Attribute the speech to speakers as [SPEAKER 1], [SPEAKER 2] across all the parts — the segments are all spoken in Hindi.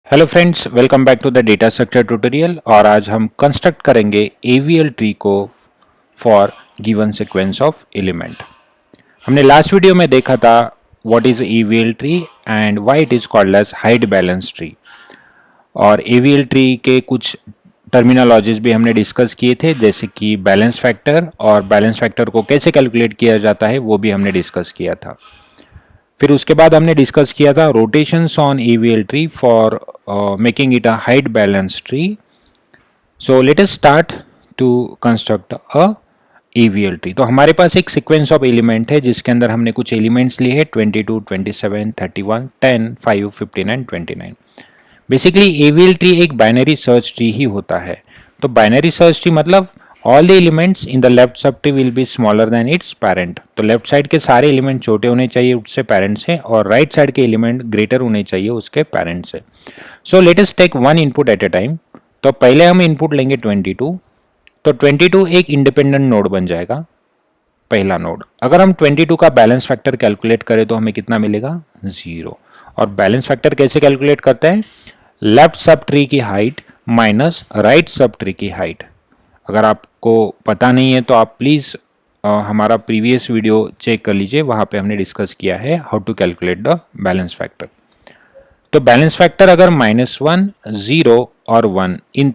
[SPEAKER 1] Hello friends, welcome back to the data structure tutorial. और आज हम कंस्ट्रक्ट करेंगे एवीएल ट्री को for given sequence of element. हमने लास्ट वीडियो में देखा था what is AVL tree and why it is called as height balance tree. और एवीएल ट्री के कुछ टर्मिनोलॉजीज भी हमने डिस्कस किए थे, जैसे कि बैलेंस फैक्टर, और बैलेंस फैक्टर को कैसे कैलकुलेट किया जाता है वो भी हमने डिस्कस किया था। फिर उसके बाद हमने डिस्कस किया था rotations on AVL tree for making it a height balance tree. So let us start to construct a AVL tree. तो हमारे पास एक सीक्वेंस ऑफ एलिमेंट है जिसके अंदर हमने कुछ एलिमेंट्स लिए हैं 22, 27, 31, 10, 5, 15 एंड 29। बेसिकली एवीएल ट्री एक बाइनरी सर्च ट्री ही होता है। तो बाइनरी सर्च ट्री मतलब all the elements in the left sub tree will be smaller than it's parent. तो लेफ्ट साइड के सारे एलिमेंट छोटे होने चाहिए उससे पेरेंट से, और राइट साइड के एलिमेंट ग्रेटर होने चाहिए उसके पेरेंट से। So let us take one input at a time. तो पहले हम इनपुट लेंगे 22। तो 22 एक इंडिपेंडेंट नोड बन जाएगा, पहला नोड। अगर हम 22 का बैलेंस फैक्टर कैलकुलेट करें तो हमें कितना मिलेगा? 0। और बैलेंस फैक्टर कैसे कैलकुलेट करते हैं? लेफ्ट सब ट्री की height minus right sub tree की हाइट। अगर आपको पता नहीं है तो आप प्लीज़ हमारा प्रीवियस वीडियो चेक कर लीजिए, वहाँ पे हमने डिस्कस किया है how to calculate the balance factor. तो बैलेंस फैक्टर अगर -1, 0 और 1 इन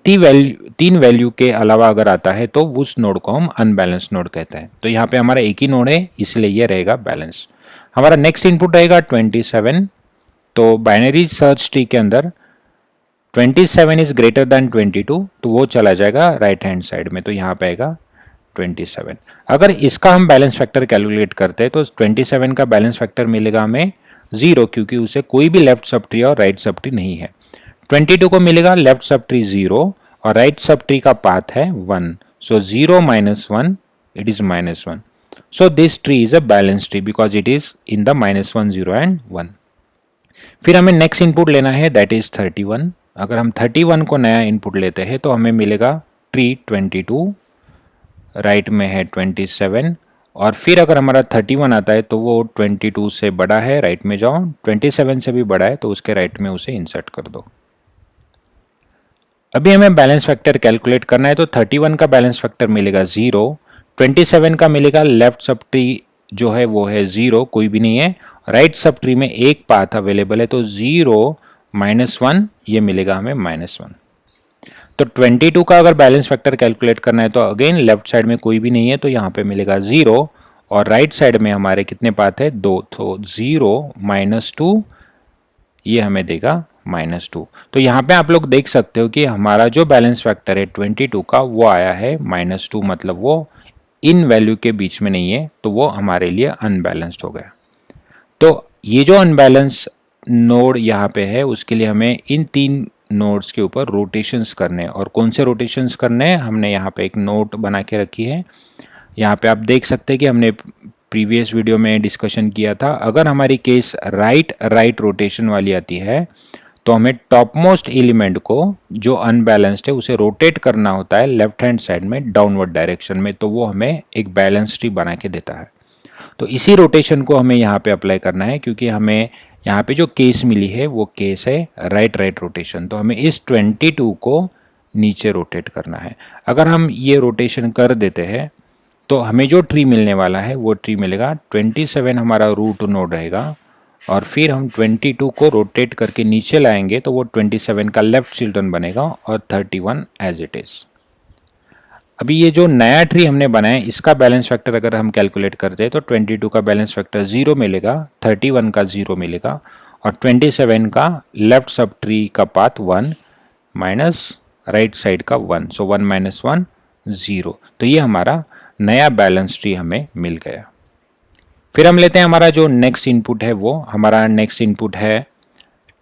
[SPEAKER 1] तीन वैल्यू के अलावा अगर आता है तो उस नोड को हम अनबैलेंस नोड कहते हैं। तो यहाँ पे हमारा एक ही नोड है, इसलिए ये रहेगा बैलेंस। हमारा नेक्स्ट इनपुट रहेगा 27। तो बाइनरी सर्च ट्री के अंदर 27 इज ग्रेटर देन 22, तो वो चला जाएगा राइट हैंड साइड में, तो यहाँ पे आएगा 27। अगर इसका हम बैलेंस फैक्टर कैलकुलेट करते हैं तो 27 का बैलेंस फैक्टर मिलेगा हमें 0, क्योंकि उसे कोई भी लेफ्ट सब ट्री और राइट सब ट्री नहीं है। 22 को मिलेगा लेफ्ट सब ट्री 0 और राइट सब ट्री का पाथ है 1, सो 0 minus 1 it is -1। So this tree is a balance tree because it is in the -1, 0 and 1। फिर हमें नेक्स्ट इनपुट लेना है, दैट इज 31। अगर हम 31 को नया इनपुट लेते हैं तो हमें मिलेगा ट्री 22, राइट में है 27। और फिर अगर हमारा 31 आता है तो वो 22 से बड़ा है, राइट में जाओ, 27 से भी बड़ा है तो उसके राइट में उसे इंसर्ट कर दो। अभी हमें बैलेंस फैक्टर कैलकुलेट करना है, तो 31 का बैलेंस फैक्टर मिलेगा 0, 27 का मिलेगा लेफ्ट सब ट्री जो है वो है 0, कोई भी नहीं है, राइट सब ट्री में एक पाथ अवेलेबल है, तो 0 -1 ये मिलेगा हमें -1। तो 22 का अगर बैलेंस फैक्टर कैलकुलेट करना है तो अगेन लेफ्ट साइड में कोई भी नहीं है, तो यहाँ पे मिलेगा 0, और राइट साइड में हमारे कितने पाथ है? 2, तो 0 -2 ये हमें देगा -2। तो यहाँ पे आप लोग देख सकते हो कि हमारा जो बैलेंस फैक्टर है 22 का वो आया है -2, मतलब वो इन वैल्यू के बीच में नहीं है, तो वो हमारे लिए अनबैलेंस्ड हो गया। तो ये जो अनबैलेंस नोड यहाँ पे है उसके लिए हमें इन तीन नोड्स के ऊपर रोटेशंस करने हैं। और कौन से रोटेशंस करने हैं हमने यहाँ पे एक नोट बना के रखी है। यहाँ पे आप देख सकते हैं कि हमने प्रीवियस वीडियो में डिस्कशन किया था, अगर हमारी केस राइट रोटेशन वाली आती है तो हमें टॉप मोस्ट एलिमेंट को जो अनबैलेंस्ड है उसे रोटेट करना होता है लेफ्ट हैंड साइड में डाउनवर्ड डायरेक्शन में, तो वो हमें एक बैलेंस ट्री बना के देता है। तो इसी रोटेशन को हमें यहाँ पे अप्लाई करना है, क्योंकि हमें यहाँ पे जो केस मिली है वो केस है राइट रोटेशन, तो हमें इस 22 को नीचे रोटेट करना है। अगर हम ये रोटेशन कर देते हैं तो हमें जो ट्री मिलने वाला है वो ट्री मिलेगा 27 हमारा रूट नोड रहेगा, और फिर हम 22 को रोटेट करके नीचे लाएंगे तो वो 27 का लेफ्ट चिल्ड्रन बनेगा और 31 एज इट इज। अभी ये जो नया ट्री हमने बनाया इसका बैलेंस फैक्टर अगर हम कैलकुलेट करते हैं तो 22 का बैलेंस फैक्टर 0 मिलेगा, 31 का 0 मिलेगा, और 27 का लेफ्ट सब ट्री का पाथ 1 माइनस राइट साइड का 1, सो 1 - 1 0। तो ये हमारा नया बैलेंस ट्री हमें मिल गया। फिर हम लेते हैं हमारा जो नेक्स्ट इनपुट है, वो हमारा नेक्स्ट इनपुट है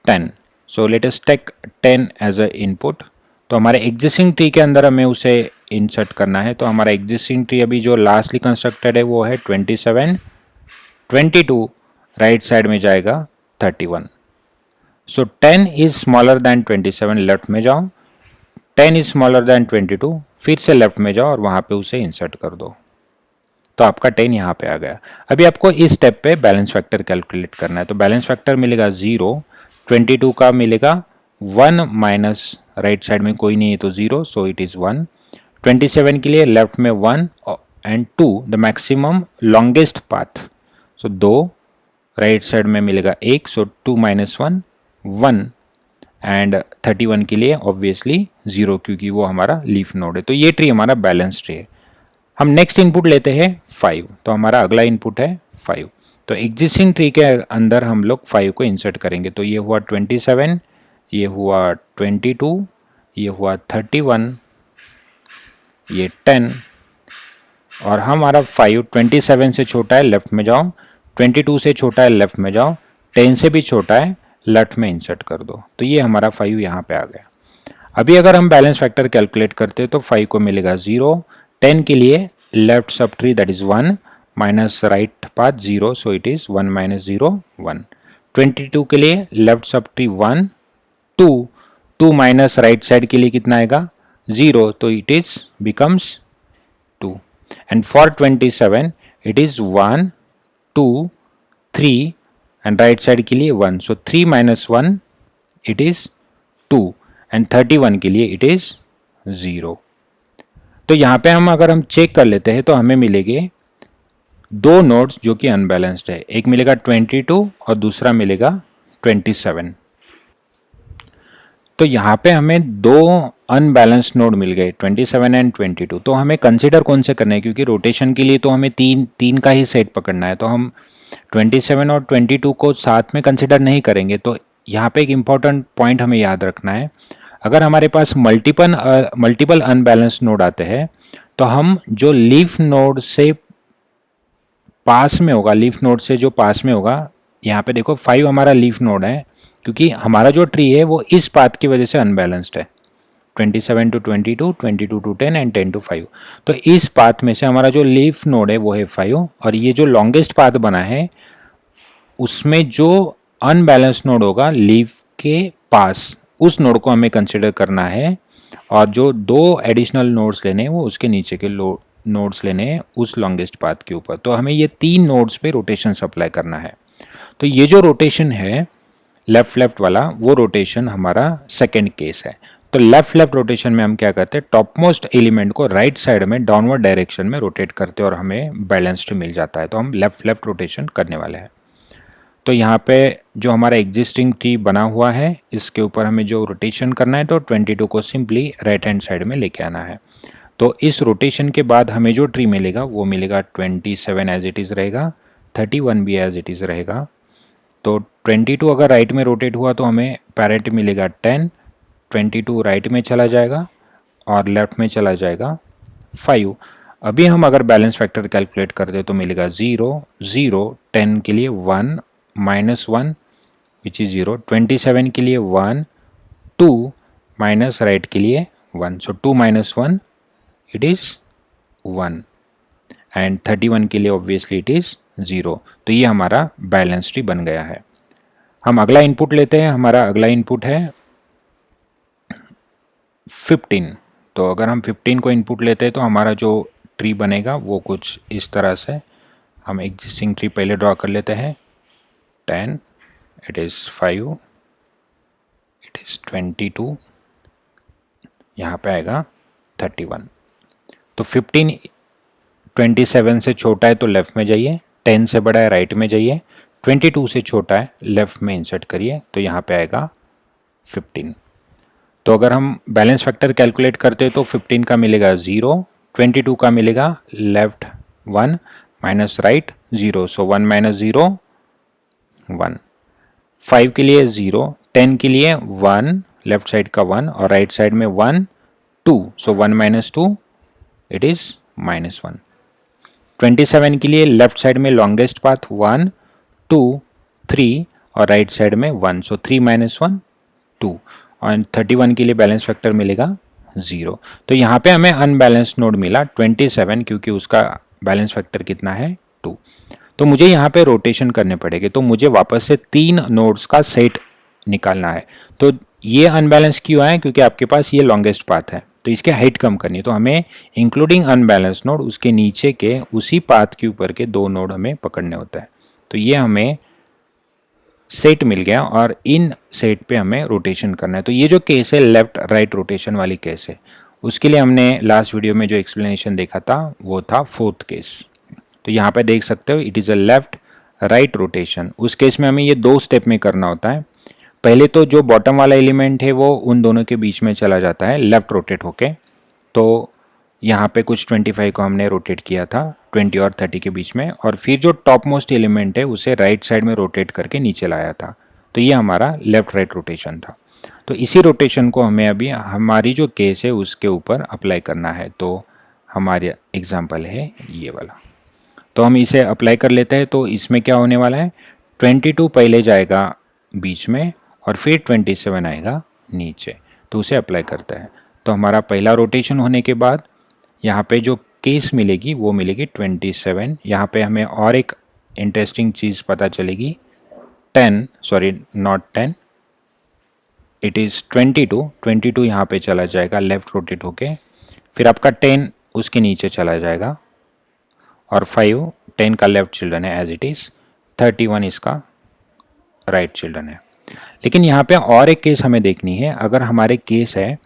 [SPEAKER 1] 10। So let us take 10 as a input. तो हमारे एग्जिस्टिंग ट्री के अंदर हमें उसे इंसर्ट करना है। तो हमारा एग्जिस्टिंग ट्री अभी जो लास्टली कंस्ट्रक्टेड है वो है 27, 22 राइट साइड में जाएगा 31। सो 10 इज स्मॉलर देन 27, लेफ्ट में जाओ, 10 इज स्मॉलर देन 22, फिर से लेफ्ट में जाओ और वहाँ पे उसे इंसर्ट कर दो, तो आपका 10 यहाँ पे आ गया। अभी आपको इस स्टेप पे बैलेंस फैक्टर कैलकुलेट करना है। तो बैलेंस फैक्टर मिलेगा 0, 22 का मिलेगा 1 माइनस राइट साइड में कोई नहीं है तो 0, सो इट इज़ 1। 27 के लिए लेफ्ट में 1 and 2 the maximum longest path, so 2 right side में मिलेगा 1, सो 2 माइनस 1 1 एंड 31 के लिए ऑब्वियसली 0 क्योंकि वो हमारा लीफ नोड है। तो ये ट्री हमारा बैलेंस ट्री है। हम नेक्स्ट इनपुट लेते हैं 5, तो हमारा अगला इनपुट है 5। तो एग्जिस्टिंग ट्री के अंदर हम लोग 5 को इंसर्ट करेंगे। तो ये हुआ 27, ये हुआ 22, ये हुआ 31, ये 10 और हमारा 5 27 से छोटा है लेफ्ट में जाओ, 22 से छोटा है लेफ्ट में जाओ, 10 से भी छोटा है लेफ्ट में इंसर्ट कर दो। तो ये हमारा 5 यहाँ पे आ गया। अभी अगर हम बैलेंस फैक्टर कैलकुलेट करते हैं तो 5 को मिलेगा 0, 10 के लिए left sub tree that is 1 minus right path 0, so it is 1 minus 0 1। 22 के लिए left sub tree 1 2 2 minus right side के लिए कितना आएगा 0, तो it is becomes 2 and for 27 it is 1 2 3 and right side के लिए 1, सो 3 माइनस 1 इट इज 2 एंड 31 के लिए इट इज 0। तो यहाँ पे हम अगर हम चेक कर लेते हैं तो हमें मिलेंगे दो नोड्स जो कि अनबैलेंस्ड है, एक मिलेगा 22 और दूसरा मिलेगा 27। तो यहाँ पे हमें दो अनबैलेंस्ड नोड मिल गए 27 एंड 22। तो हमें कंसिडर कौन से करने हैं, क्योंकि रोटेशन के लिए तो हमें तीन का ही सेट पकड़ना है, तो हम 27 और 22 को साथ में कंसिडर नहीं करेंगे। तो यहाँ पे एक इम्पॉर्टेंट पॉइंट हमें याद रखना है, अगर हमारे पास मल्टीपल अनबैलेंस्ड नोड आते हैं तो हम जो लीफ नोड से पास में होगा, लीफ नोड से जो पास में होगा, यहाँ पे देखो 5 हमारा लीफ नोड है क्योंकि हमारा जो ट्री है वो इस पाथ की वजह से अनबैलेंस्ड है, 27 टू 22, 22 टू 10 एंड 10 टू 5। तो इस पाथ में से हमारा जो लीफ नोड है वो है 5 और ये जो लॉन्गेस्ट पाथ बना है उसमें जो अनबैलेंस्ड नोड होगा लीफ के पास, उस नोड को हमें कंसिडर करना है और जो दो एडिशनल नोड्स लेने हैं वो उसके नीचे के नोड्स लेने हैं उस लॉन्गेस्ट पाथ के ऊपर। तो हमें ये तीन नोड्स पे रोटेशन अप्लाई करना है। तो ये जो रोटेशन है लेफ्ट वाला, वो रोटेशन हमारा सेकेंड केस है। तो लेफ्ट रोटेशन में हम क्या करते हैं, टॉप मोस्ट एलिमेंट को राइट साइड में डाउनवर्ड डायरेक्शन में रोटेट करते हैं और हमें बैलेंस्ड मिल जाता है। तो हम लेफ्ट रोटेशन करने वाले हैं। तो यहाँ पे जो हमारा एग्जिस्टिंग ट्री बना हुआ है इसके ऊपर हमें जो रोटेशन करना है तो 22 को सिंपली राइट हैंड साइड में लेके आना है। तो इस रोटेशन के बाद हमें जो ट्री मिलेगा वो मिलेगा 27 एज इट इज़ रहेगा, 31 भी एज इट इज़ रहेगा। तो 22 अगर राइट में रोटेट हुआ तो हमें पैरेंट मिलेगा 10, 22 राइट में चला जाएगा और लेफ्ट में चला जाएगा 5। अभी हम अगर बैलेंस फैक्टर कैलकुलेट कर दे तो मिलेगा 0 0, 10 के लिए 1 माइनस 1 विच इज़ 0, 27 के लिए 1 2 माइनस राइट के लिए 1, सो 2 माइनस 1 इट इज़ 1 एंड 31 के लिए ऑब्वियसली इट इज़ 0। तो ये हमारा बैलेंस ट्री बन गया है। हम अगला इनपुट लेते हैं, हमारा अगला इनपुट है 15। तो अगर हम 15 को इनपुट लेते हैं तो हमारा जो ट्री बनेगा वो कुछ इस तरह से, हम एग्जिस्टिंग ट्री पहले ड्रॉ कर लेते हैं। 10, इट इज़ 5, इट इज़ 22, यहाँ पे आएगा 31। तो 15 27 से छोटा है तो लेफ़्ट में जाइए, 10 से बड़ा है राइट में जाइए, 22 से छोटा है लेफ़्ट में इंसर्ट करिए, तो यहाँ पे आएगा 15। तो अगर हम बैलेंस फैक्टर कैलकुलेट करते हैं तो 15 का मिलेगा 0, 22 का मिलेगा लेफ्ट 1 माइनस राइट 0, सो 1 माइनस 0 1, 5 के लिए 0, 10 के लिए 1 लेफ्ट साइड का 1 और राइट साइड में 1 2, सो 1 माइनस 2 इट इज़ माइनस 1। 27 के लिए लेफ्ट साइड में लॉन्गेस्ट पाथ 1 2 3 और राइट साइड में 1, सो 3 माइनस 1 2 और 31 के लिए बैलेंस फैक्टर मिलेगा 0। तो यहाँ पे हमें अनबैलेंस्ड नोड मिला 27 क्योंकि उसका बैलेंस फैक्टर कितना है 2। तो मुझे यहाँ पे रोटेशन करने पड़ेंगे, तो मुझे वापस से 3 नोड्स का सेट निकालना है। तो ये अनबैलेंस क्यों है, क्योंकि आपके पास ये लॉन्गेस्ट पाथ है तो इसके हाइट कम करनी है। तो हमें इंक्लूडिंग अनबैलेंस नोड उसके नीचे के उसी पाथ के ऊपर के 2 नोड हमें पकड़ने होता है। तो ये हमें सेट मिल गया और इन सेट पे हमें रोटेशन करना है। तो ये जो केस है लेफ्ट राइट रोटेशन वाली केस है, उसके लिए हमने लास्ट वीडियो में जो एक्सप्लेनेशन देखा था वो था फोर्थ केस। तो यहाँ पे देख सकते हो it is a left right rotation. उस केस में हमें ये 2 स्टेप में करना होता है। पहले तो जो बॉटम वाला एलिमेंट है वो उन दोनों के बीच में चला जाता है लेफ्ट रोटेट होके। तो यहाँ पे कुछ 25 को हमने रोटेट किया था 20 और 30 के बीच में, और फिर जो टॉप मोस्ट एलिमेंट है उसे राइट साइड में रोटेट करके नीचे लाया था। तो ये हमारा लेफ्ट राइट रोटेशन था। तो इसी रोटेशन को हमें अभी हमारी जो केस है उसके ऊपर अप्लाई करना है। तो हमारे एग्जाम्पल है ये वाला, तो हम इसे अप्लाई कर लेते हैं। तो इसमें क्या होने वाला है, 22 पहले जाएगा बीच में और फिर 27 आएगा नीचे। तो उसे अप्लाई करता है। तो हमारा पहला रोटेशन होने के बाद यहाँ पे जो केस मिलेगी वो मिलेगी 27। यहाँ पे हमें और एक इंटरेस्टिंग चीज़ पता चलेगी, 10 सॉरी नॉट 10 इट इज़ 22 यहाँ पे चला जाएगा लेफ्ट रोटेट होके। फिर आपका 10 उसके नीचे चला जाएगा और 5 10 का लेफ्ट चिल्ड्रन है एज इट इज़, 31 इसका राइट चिल्ड्रन है। लेकिन यहाँ पे और एक केस हमें देखनी है। अगर हमारे केस है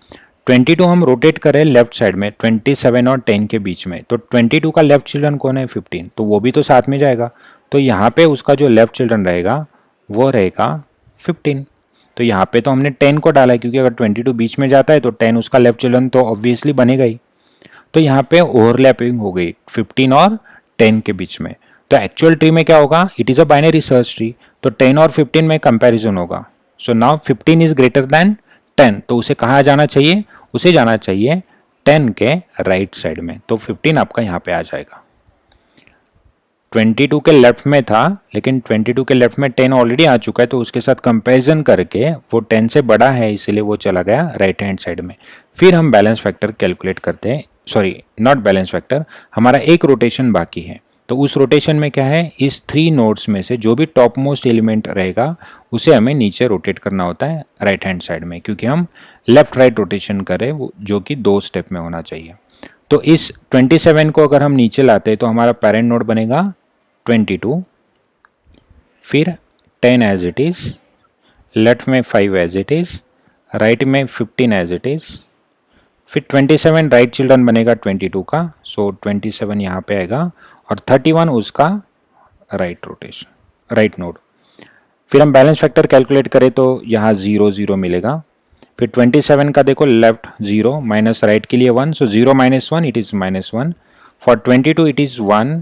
[SPEAKER 1] 22 हम रोटेट करें लेफ्ट साइड में 27 और 10 के बीच में, तो 22 का लेफ्ट चिल्ड्रन कौन है 15, तो वो भी तो साथ में जाएगा। तो यहाँ पे उसका जो लेफ्ट चिल्ड्रन रहेगा वो रहेगा 15। तो यहाँ पे तो हमने 10 को डाला है क्योंकि अगर 22 बीच में जाता है तो 10 उसका लेफ्ट चिल्ड्रन तो ऑब्वियसली बनेगा ही। तो यहाँ पे ओवरलैपिंग हो गई 15 और 10 के बीच में। तो एक्चुअल ट्री में क्या होगा, it is a binary search tree, तो 10 और 15 में कंपैरिजन होगा। So now 15 is greater than 10, तो उसे कहाँ जाना चाहिए, उसे जाना चाहिए 10 के राइट साइड में। तो 15 आपका यहाँ पे आ जाएगा। 22 के लेफ्ट में था लेकिन 22 के लेफ्ट में 10 ऑलरेडी आ चुका है, तो उसके साथ कंपैरिजन करके वो 10 से बड़ा है इसलिए वो चला गया राइट हैंड साइड में। फिर हम बैलेंस फैक्टर कैलकुलेट करते हैं, सॉरी नॉट बैलेंस फैक्टर, हमारा एक रोटेशन बाकी है। तो उस रोटेशन में क्या है, इस 3 नोड्स में से जो भी टॉप मोस्ट एलिमेंट रहेगा उसे हमें नीचे रोटेट करना होता है राइट हैंड साइड में, क्योंकि हम लेफ्ट राइट रोटेशन करें वो जो कि 2 स्टेप में होना चाहिए। तो इस 27 को अगर हम नीचे लाते हैं तो हमारा पेरेंट नोड बनेगा 22, फिर 10 एज इट इज़, लेफ्ट में 5 एज इट इज़, राइट में 15 एज इट इज़, फिर 27 राइट चिल्ड्रन बनेगा 22 का, सो 27 यहाँ पे आएगा और 31 उसका राइट रोटेशन राइट नोड। फिर हम बैलेंस फैक्टर कैलकुलेट करें तो यहाँ 0 0 मिलेगा। फिर 27 का देखो लेफ्ट 0 माइनस राइट के लिए 1, सो 0 minus 1 it is -1। For 22 it is 1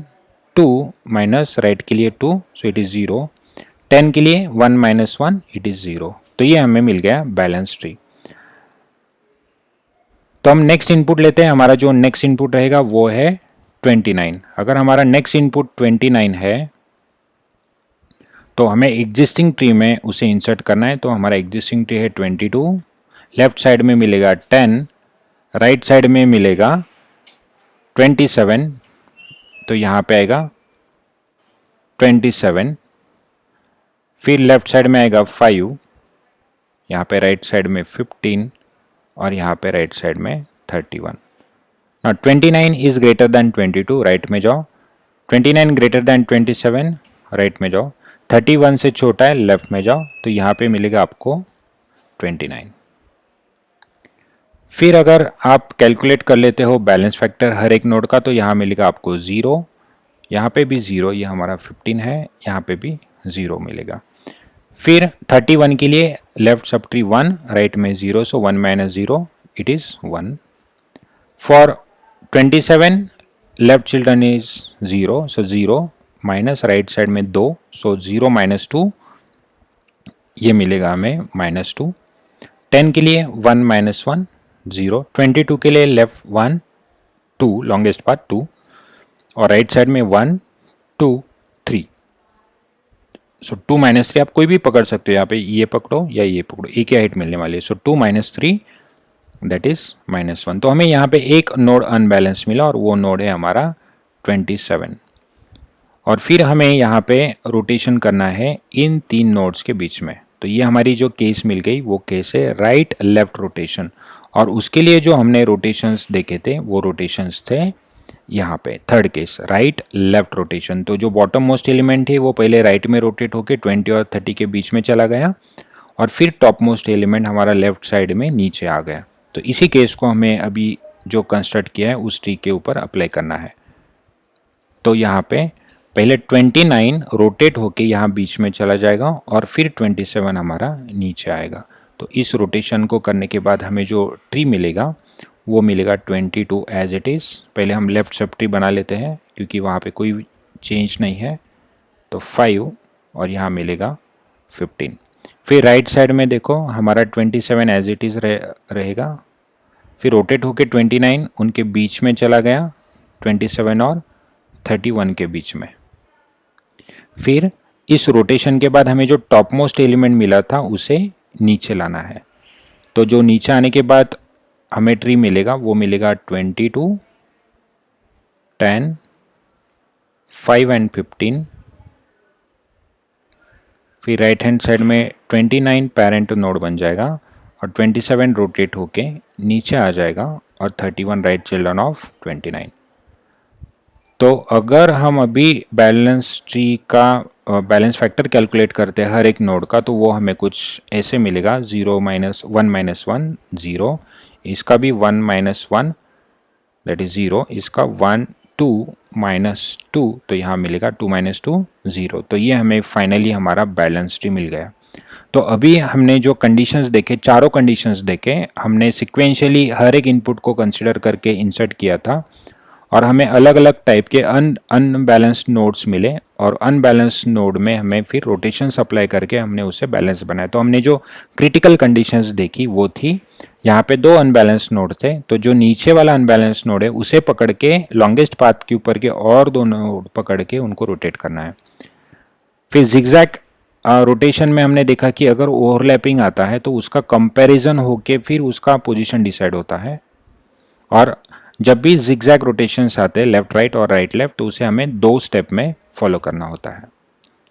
[SPEAKER 1] 2 minus right के लिए 2, सो इट इज़ 0। 10 के लिए 1 माइनस 1 इट इज़ 0। तो ये हमें मिल गया बैलेंस ट्री। तो हम नेक्स्ट इनपुट लेते हैं। हमारा जो नेक्स्ट इनपुट रहेगा वो है 29। अगर हमारा नेक्स्ट इनपुट 29 है तो हमें एग्जिस्टिंग ट्री में उसे इंसर्ट करना है। तो हमारा एग्जिस्टिंग ट्री है 22, लेफ्ट साइड में मिलेगा 10, राइट साइड में मिलेगा 27, तो यहाँ पे आएगा 27, फिर लेफ्ट साइड में आएगा 5, यहाँ पे राइट साइड में 15 और यहाँ पे राइट साइड में 31। ना 29 इज ग्रेटर देन 22, राइट में जाओ, 29 ग्रेटर देन 27, राइट में जाओ, 31 से छोटा है लेफ्ट में जाओ, तो यहाँ पे मिलेगा आपको 29। फिर अगर आप कैलकुलेट कर लेते हो बैलेंस फैक्टर हर एक नोड का तो यहाँ मिलेगा आपको 0, यहाँ पे भी 0, ये हमारा 15 है, यहाँ पे भी 0 मिलेगा। फिर 31 के लिए लेफ्ट सब ट्री 1, राइट में 0, सो 1 minus 0 it is 1। For 27 left children is 0, so 0 minus right side में 2, सो 0 माइनस 2 ये मिलेगा हमें -2। 10 के लिए 1 माइनस 1 0, 22 के लिए लेफ्ट 1 2 लॉन्गेस्ट पाथ 2 और राइट साइड में 1 2 3, सो 2 माइनस 3 आप कोई भी पकड़ सकते हो, यहाँ पे ये पकड़ो या ये पकड़ो, एक ही हाइट मिलने वाली है, सो 2 माइनस 3 दैट इज -1। तो हमें यहाँ पे एक नोड अनबैलेंस मिला और वो नोड है हमारा 27। और फिर हमें यहाँ पे रोटेशन करना है इन 3 नोड्स के बीच में। तो ये हमारी जो केस मिल गई वो केस है राइट लेफ्ट रोटेशन, और उसके लिए जो हमने रोटेशंस देखे थे वो रोटेशंस थे यहाँ पे third case right left rotation, तो जो बॉटम मोस्ट एलिमेंट है वो पहले राइट में रोटेट होके 20 और 30 के बीच में चला गया और फिर टॉप मोस्ट एलिमेंट हमारा लेफ्ट साइड में नीचे आ गया। तो इसी केस को हमें अभी जो कंस्ट्रक्ट किया है उस ट्री के ऊपर अप्लाई करना है। तो यहाँ पे पहले 29 रोटेट होके यहाँ बीच में चला जाएगा और फिर 27 हमारा नीचे आएगा। तो इस रोटेशन को करने के बाद हमें जो ट्री मिलेगा वो मिलेगा 22 एज इट इज़। पहले हम लेफ्ट सब ट्री बना लेते हैं क्योंकि वहाँ पे कोई चेंज नहीं है। तो 5 और यहाँ मिलेगा 15। फिर राइट साइड में देखो हमारा 27 एज इट इज़ रहेगा। फिर रोटेट होके 29 उनके बीच में चला गया, 27 और 31 के बीच में। फिर इस रोटेशन के बाद हमें जो टॉप मोस्ट एलिमेंट मिला था उसे नीचे लाना है। तो जो नीचे आने के बाद हमें ट्री मिलेगा वो मिलेगा 22, 10, 5 एंड 15। फिर राइट हैंड साइड में 29 पेरेंट नोड बन जाएगा और 27 रोटेट होके नीचे आ जाएगा और 31 राइट चिल्ड्रन ऑफ 29। तो अगर हम अभी बैलेंस ट्री का बैलेंस फैक्टर कैलकुलेट करते हैं हर एक नोड का, तो वो हमें कुछ ऐसे मिलेगा 0 माइनस 1 माइनस 1 0, इसका भी 1 माइनस 1 दैट इज 0, इसका 1 2 माइनस 2, तो यहाँ मिलेगा 2 माइनस 2 0। तो ये हमें फाइनली हमारा बैलेंस ट्री मिल गया। तो अभी हमने जो कंडीशंस देखे, चारों कंडीशंस देखे, हमने सिक्वेंशियली हर एक इनपुट को कंसिडर करके इंसर्ट किया था और हमें अलग अलग टाइप के अनबैलेंस्ड नोड्स मिले और अनबैलेंस्ड नोड में हमें फिर रोटेशन अप्लाई करके हमने उसे बैलेंस बनाया। तो हमने जो क्रिटिकल कंडीशंस देखी वो थी, यहाँ पे 2 अनबैलेंस्ड नोड थे, तो जो नीचे वाला अनबैलेंस्ड नोड है उसे पकड़ के लॉन्गेस्ट पाथ के ऊपर के और 2 नोड पकड़ के उनको रोटेट करना है। फिर जिगजैग रोटेशन में हमने देखा कि अगर ओवरलैपिंग आता है तो उसका कंपैरिजन होके फिर उसका पोजीशन डिसाइड होता है, और जब भी जिगजैग रोटेशंस आते हैं लेफ्ट राइट और राइट लेफ्ट, तो उसे हमें 2 स्टेप में फॉलो करना होता है।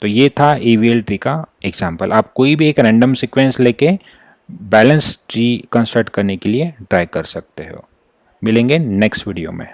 [SPEAKER 1] तो ये था AVL ट्री का एग्जाम्पल। आप कोई भी एक रैंडम सीक्वेंस लेके बैलेंस ट्री कंस्ट्रक्ट करने के लिए ट्राई कर सकते हो। मिलेंगे नेक्स्ट वीडियो में।